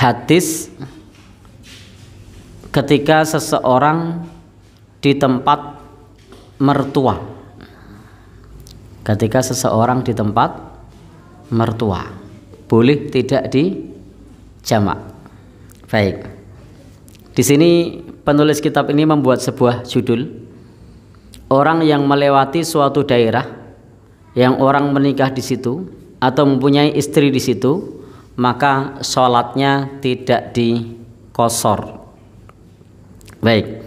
hadis ketika seseorang di tempat mertua. Ketika seseorang di tempat mertua, boleh tidak dijamak. Baik. Di sini penulis kitab ini membuat sebuah judul, orang yang melewati suatu daerah yang orang menikah di situ atau mempunyai istri di situ, maka sholatnya tidak dikosor. Baik.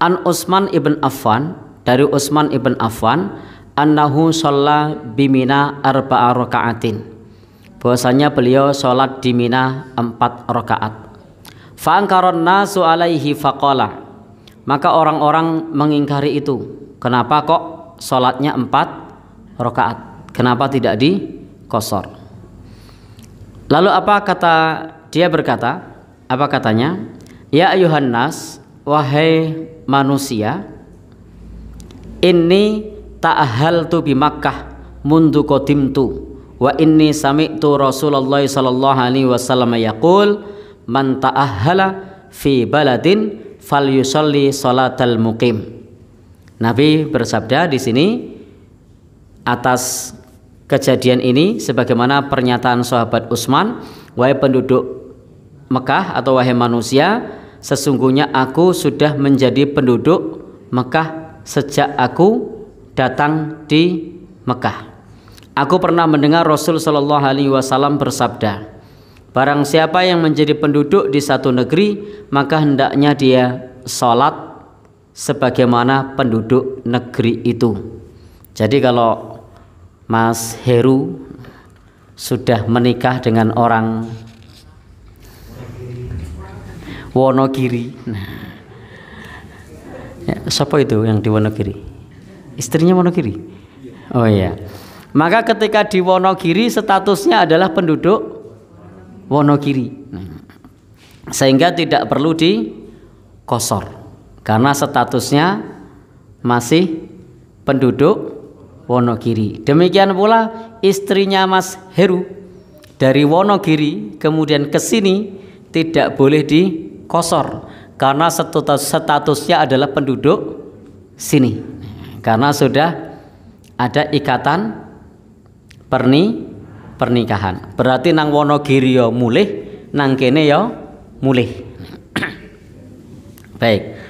An Utsman ibn Affan, dari Utsman ibn Affan, annahu shalla bimina arba'a raka'atin, bahwasanya beliau sholat di Mina 4 rakaat. Fa angkaron nasu alaihi faqala, maka orang-orang mengingkari itu. Kenapa kok sholatnya 4 rakaat? Kenapa tidak dikosor? Lalu apa kata dia? Berkata, apa katanya? Ya ayuhan nas, wahai manusia, inni ta'ahaltu bi Makkah mundu qadimtu wa inni sami'tu Rasulullah sallallahu alaihi wasallam yaqul man ta'ahala fi baladin falyusalli salatal muqim. Nabi bersabda di sini atas kejadian ini sebagaimana pernyataan sahabat Utsman, wahai penduduk Mekah atau wahai manusia, sesungguhnya aku sudah menjadi penduduk Mekah sejak aku datang di Mekah. Aku pernah mendengar Rasul sallallahu alaihi wasallam bersabda, barang siapa yang menjadi penduduk di satu negeri, maka hendaknya dia sholat sebagaimana penduduk negeri itu. Jadi kalau Mas Heru sudah menikah dengan orang Wonogiri, siapa itu yang di Wonogiri? Istrinya Wonogiri? Oh iya. Maka ketika di Wonogiri statusnya adalah penduduk Wonogiri, sehingga tidak perlu dikosor karena statusnya masih penduduk Wonogiri. Demikian pula istrinya Mas Heru dari Wonogiri kemudian ke sini tidak boleh dikosor karena statusnya adalah penduduk sini, karena sudah ada ikatan pernikahan. Berarti nang Wonogiri ya mulih, nang kene ya mulih. Baik.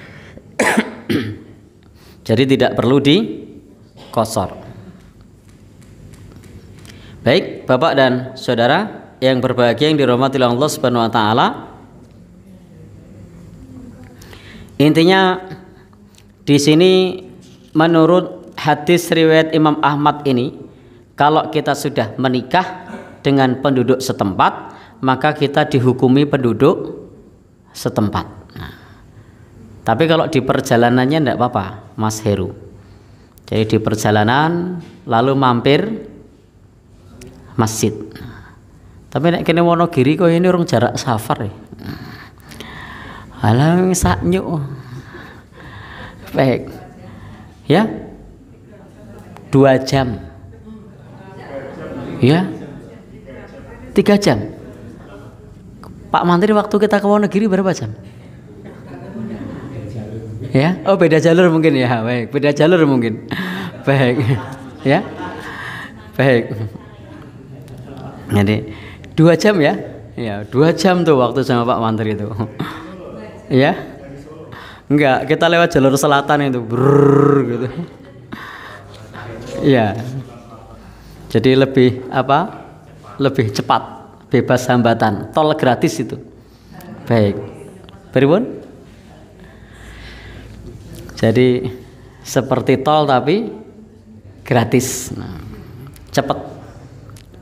Jadi tidak perlu dikosor. Baik, Bapak dan Saudara yang berbahagia yang dirahmati Allah Subhanahu wa taala. Intinya di sini menurut hadis riwayat Imam Ahmad ini, kalau kita sudah menikah dengan penduduk setempat, maka kita dihukumi penduduk setempat. Nah, tapi kalau di perjalanannya tidak apa-apa, Mas Heru. Jadi di perjalanan lalu mampir masjid. Tapi nek kene Wonogiri kok ini orang jarak safar ya. Alah saknyuk. Baik. Ya. 2 jam. Ya. 3 jam. Pak Mantri waktu kita ke Wonogiri berapa jam? Ya. Oh, beda jalur mungkin ya. Baik, beda jalur mungkin. Baik. Ya. Baik. Jadi 2 jam ya. Ya, 2 jam tuh waktu sama Pak Mantri itu. Ya. Enggak, kita lewat jalur selatan itu. Brrr, gitu. Ya. Jadi lebih apa? Lebih cepat, bebas hambatan, tol gratis itu. Baik. Pripun? Jadi seperti tol tapi gratis. Nah, cepat.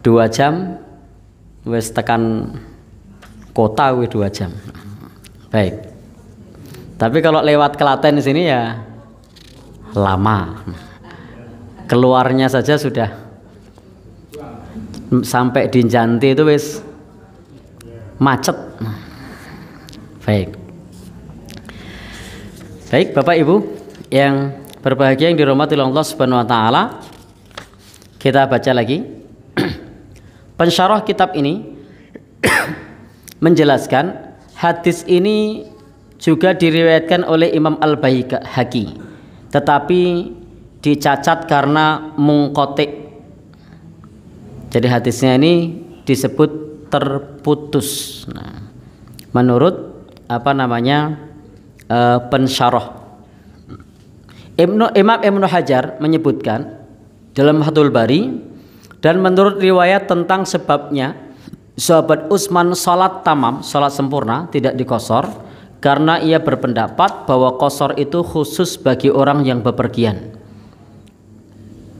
2 jam wis tekan kota wis 2 jam. Baik. Tapi kalau lewat Klaten di sini ya lama. Keluarnya saja sudah sampai di Janti itu wis macet. Baik. Baik, Bapak Ibu yang berbahagia yang dirahmati Allah Subhanahu wa taala. Kita baca lagi. Pensyarah kitab ini menjelaskan hadis ini juga diriwayatkan oleh Imam Al-Baihaqi, tetapi dicacat karena munqati. Jadi hadisnya ini disebut terputus. Nah, menurut pensyarah Imam Ibnu Hajar menyebutkan dalam Fathul Bari, dan menurut riwayat tentang sebabnya sahabat Utsman salat tamam, salat sempurna, tidak dikosor, karena ia berpendapat bahwa kosor itu khusus bagi orang yang bepergian,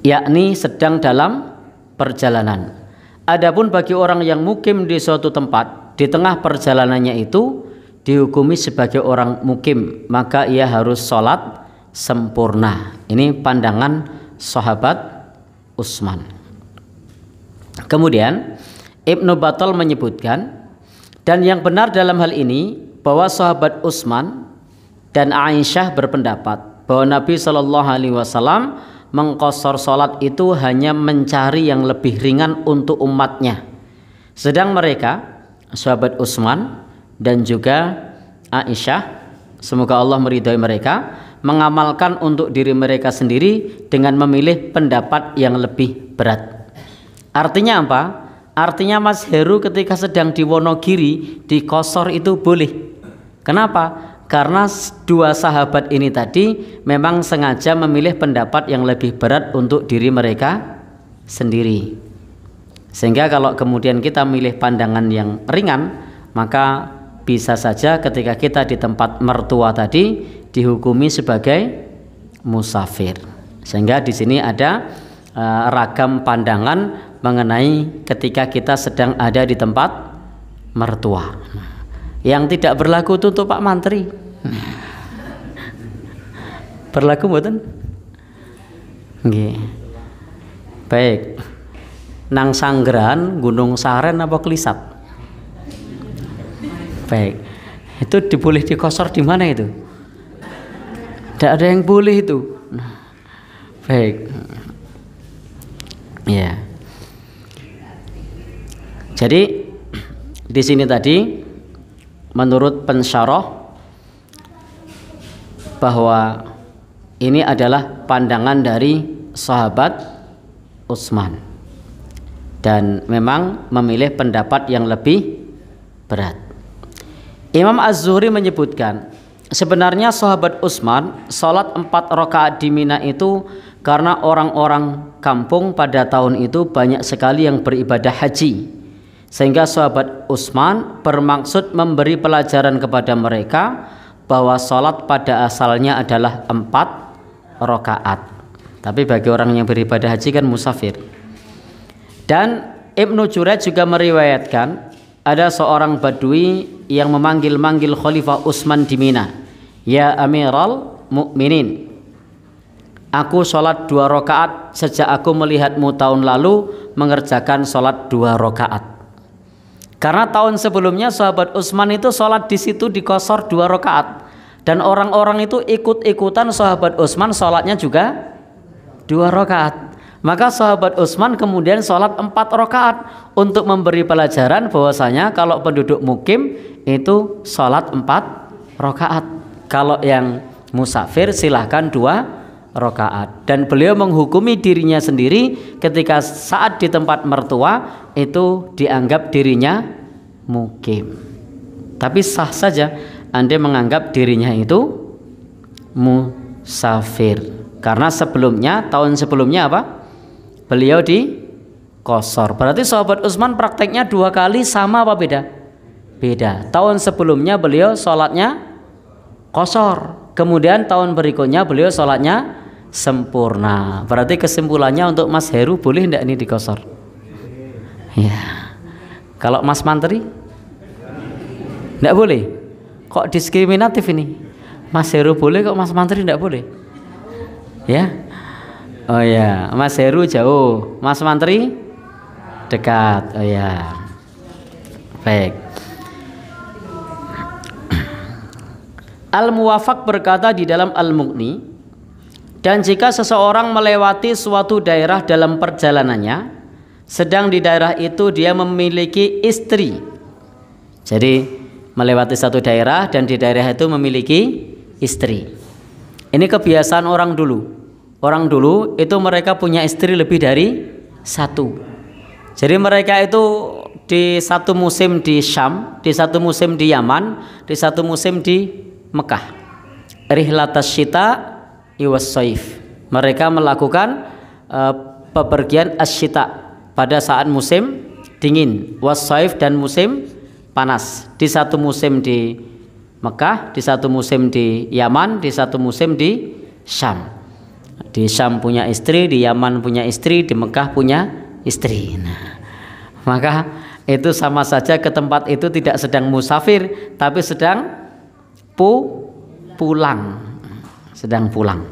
yakni sedang dalam perjalanan. Adapun bagi orang yang mukim di suatu tempat, di tengah perjalanannya itu dihukumi sebagai orang mukim, maka ia harus sholat sempurna. Ini pandangan sahabat Utsman. Kemudian Ibnu Battal menyebutkan, dan yang benar dalam hal ini bahwa sahabat Utsman dan Aisyah berpendapat bahwa Nabi Shallallahu Alaihi Wasallam mengqashar sholat itu hanya mencari yang lebih ringan untuk umatnya, sedang mereka sahabat Utsman dan juga Aisyah, semoga Allah meridhai mereka, mengamalkan untuk diri mereka sendiri dengan memilih pendapat yang lebih berat. Artinya apa? Artinya Mas Heru ketika sedang di Wonogiri dikosor itu boleh. Kenapa? Karena dua sahabat ini tadi memang sengaja memilih pendapat yang lebih berat untuk diri mereka sendiri. Sehingga kalau kemudian kita milih pandangan yang ringan, maka bisa saja ketika kita di tempat mertua tadi dihukumi sebagai musafir. Sehingga di sini ada ragam pandangan mengenai ketika kita sedang ada di tempat mertua. Yang tidak berlaku itu untuk Pak Mantri. Berlaku mboten? Nggih. Baik. Nang Sanggeran, Gunung Saren apa Kelisat? Baik. Itu diboleh dikosor di mana itu? Tidak ada yang boleh itu. Baik. Ya. Jadi di sini tadi menurut pensyarah bahwa ini adalah pandangan dari sahabat Utsman dan memang memilih pendapat yang lebih berat. Imam Az-Zuhri menyebutkan, sebenarnya sahabat Utsman salat 4 rakaat di Mina itu karena orang-orang kampung pada tahun itu banyak sekali yang beribadah haji, sehingga sahabat Utsman bermaksud memberi pelajaran kepada mereka bahwa salat pada asalnya adalah 4 rakaat. Tapi bagi orang yang beribadah haji kan musafir. Dan Ibnu Jurayj juga meriwayatkan ada seorang Badui yang memanggil-manggil Khalifah Utsman di Mina, "Ya Amiral Mukminin, aku sholat 2 rakaat sejak aku melihatmu tahun lalu mengerjakan sholat 2 rakaat." Karena tahun sebelumnya sahabat Utsman itu sholat di situ dikosor 2 rakaat, dan orang-orang itu ikut-ikutan sahabat Utsman sholatnya juga 2 rakaat. Maka sahabat Utsman kemudian sholat 4 rakaat untuk memberi pelajaran bahwasanya kalau penduduk mukim itu sholat 4 rakaat. Kalau yang musafir silahkan 2 rakaat. Dan beliau menghukumi dirinya sendiri ketika saat di tempat mertua itu dianggap dirinya mukim. Tapi sah saja Anda menganggap dirinya itu musafir, karena sebelumnya, tahun sebelumnya apa? Beliau dikosor. Berarti sahabat Utsman prakteknya 2 kali, sama apa beda? Beda. Tahun sebelumnya beliau sholatnya kosor, kemudian tahun berikutnya beliau sholatnya sempurna. Berarti kesimpulannya untuk Mas Heru boleh tidak ini dikosor? Ya. Kalau Mas Mantri tidak boleh. Kok diskriminatif ini? Mas Heru boleh kok Mas Mantri tidak boleh? Ya. Oh ya, Mas Heru jauh, Mas Mantri dekat. Oh ya. Baik. Al-Muwafaq berkata di dalam Al-Mughni, dan jika seseorang melewati suatu daerah dalam perjalanannya, sedang di daerah itu dia memiliki istri, Jadi melewati satu daerah dan di daerah itu memiliki istri. Ini kebiasaan orang dulu. Orang dulu itu mereka punya istri lebih dari satu. Jadi mereka itu di satu musim di Syam, di satu musim di Yaman, di satu musim di Mekah. Rihlatas syita iwas saif. Mereka melakukan bepergian asyita pada saat musim dingin, wasaif dan musim panas. Di satu musim di Mekah, di satu musim di Yaman, di satu musim di Syam. Di Syam punya istri, di Yaman punya istri, di Mekah punya istri. Nah, maka itu sama saja ke tempat itu tidak sedang musafir, tapi sedang pulang. Sedang pulang.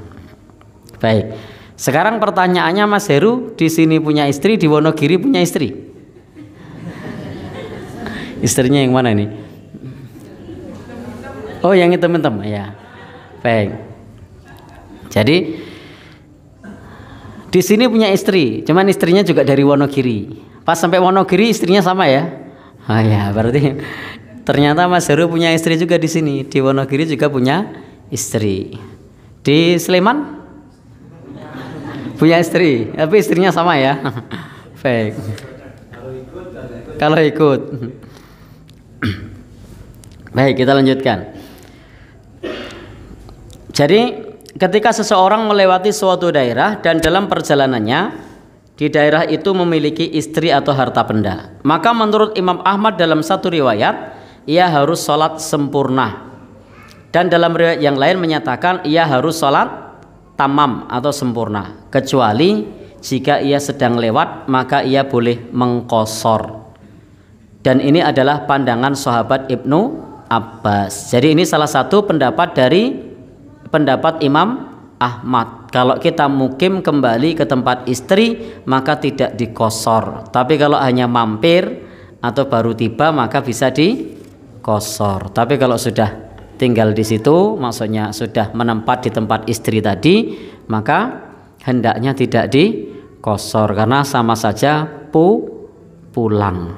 Baik. Sekarang pertanyaannya Mas Heru, di sini punya istri, di Wonogiri punya istri. Istrinya yang mana ini? Oh, yang hitam-hitam ya. Baik. Jadi di sini punya istri, cuman istrinya juga dari Wonogiri. Pas sampai Wonogiri istrinya sama ya. Oh ya, berarti ternyata Mas Heru punya istri juga di sini. Di Wonogiri juga punya istri. Di Sleman punya istri, tapi istrinya sama ya. Baik. Kalau ikut. Baik, kita lanjutkan. Jadi ketika seseorang melewati suatu daerah dan dalam perjalanannya di daerah itu memiliki istri atau harta benda, maka menurut Imam Ahmad dalam satu riwayat ia harus sholat sempurna, dan dalam riwayat yang lain menyatakan ia harus sholat tamam atau sempurna, kecuali jika ia sedang lewat maka ia boleh mengqashar. Dan ini adalah pandangan sahabat Ibnu Abbas. Jadi ini salah satu pendapat dari pendapat Imam Ahmad. Kalau kita mukim kembali ke tempat istri maka tidak diqashar. Tapi kalau hanya mampir atau baru tiba maka bisa diqashar. Tapi kalau sudah tinggal di situ, maksudnya sudah menempat di tempat istri tadi, maka hendaknya tidak diqashar karena sama saja pulang.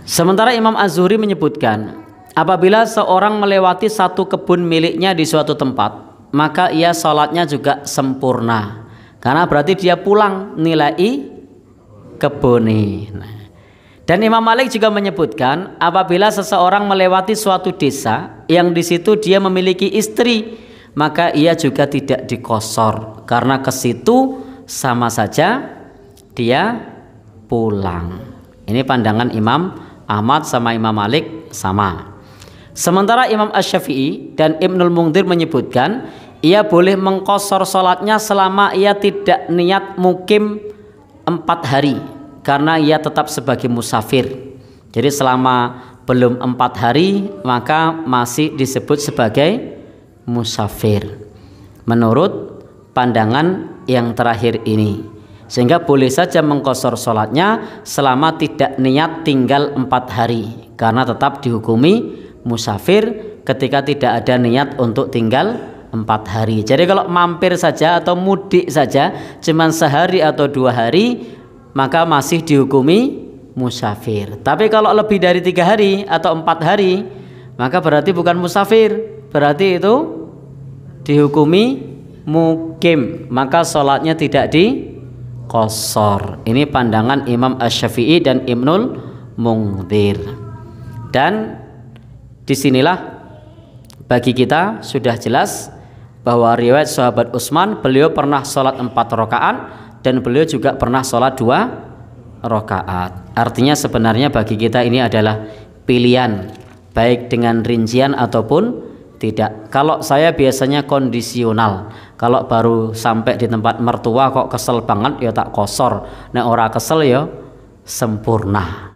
Sementara Imam Az-Zuhri menyebutkan, apabila seorang melewati satu kebun miliknya di suatu tempat, maka ia sholatnya juga sempurna, karena berarti dia pulang nilai kebun. Dan Imam Malik juga menyebutkan, apabila seseorang melewati suatu desa yang di situ dia memiliki istri, maka ia juga tidak diqashar karena ke situ sama saja dia pulang. Ini pandangan Imam Ahmad sama Imam Malik sama. Sementara Imam Asy-Syafi'i dan Ibnul Mundhir menyebutkan, ia boleh mengqashar sholatnya selama ia tidak niat mukim 4 hari. Karena ia tetap sebagai musafir. Jadi selama belum 4 hari maka masih disebut sebagai musafir menurut pandangan yang terakhir ini. Sehingga boleh saja mengqashar sholatnya selama tidak niat tinggal 4 hari, karena tetap dihukumi musafir ketika tidak ada niat untuk tinggal 4 hari. Jadi kalau mampir saja atau mudik saja cuman sehari atau 2 hari maka masih dihukumi musafir. Tapi kalau lebih dari 3 hari atau 4 hari maka berarti bukan musafir, berarti itu dihukumi mukim, maka sholatnya tidak diqashar. Ini pandangan Imam Asy-Syafi'i dan Ibnul Mundhir. Dan disinilah bagi kita sudah jelas bahwa riwayat sahabat Utsman, beliau pernah sholat 4 rakaat dan beliau juga pernah sholat 2 rakaat. Artinya sebenarnya bagi kita ini adalah pilihan, baik dengan rincian ataupun tidak. Kalau saya biasanya kondisional. Kalau baru sampai di tempat mertua kok kesel banget ya tak qashar. Nek ora kesel ya sempurna.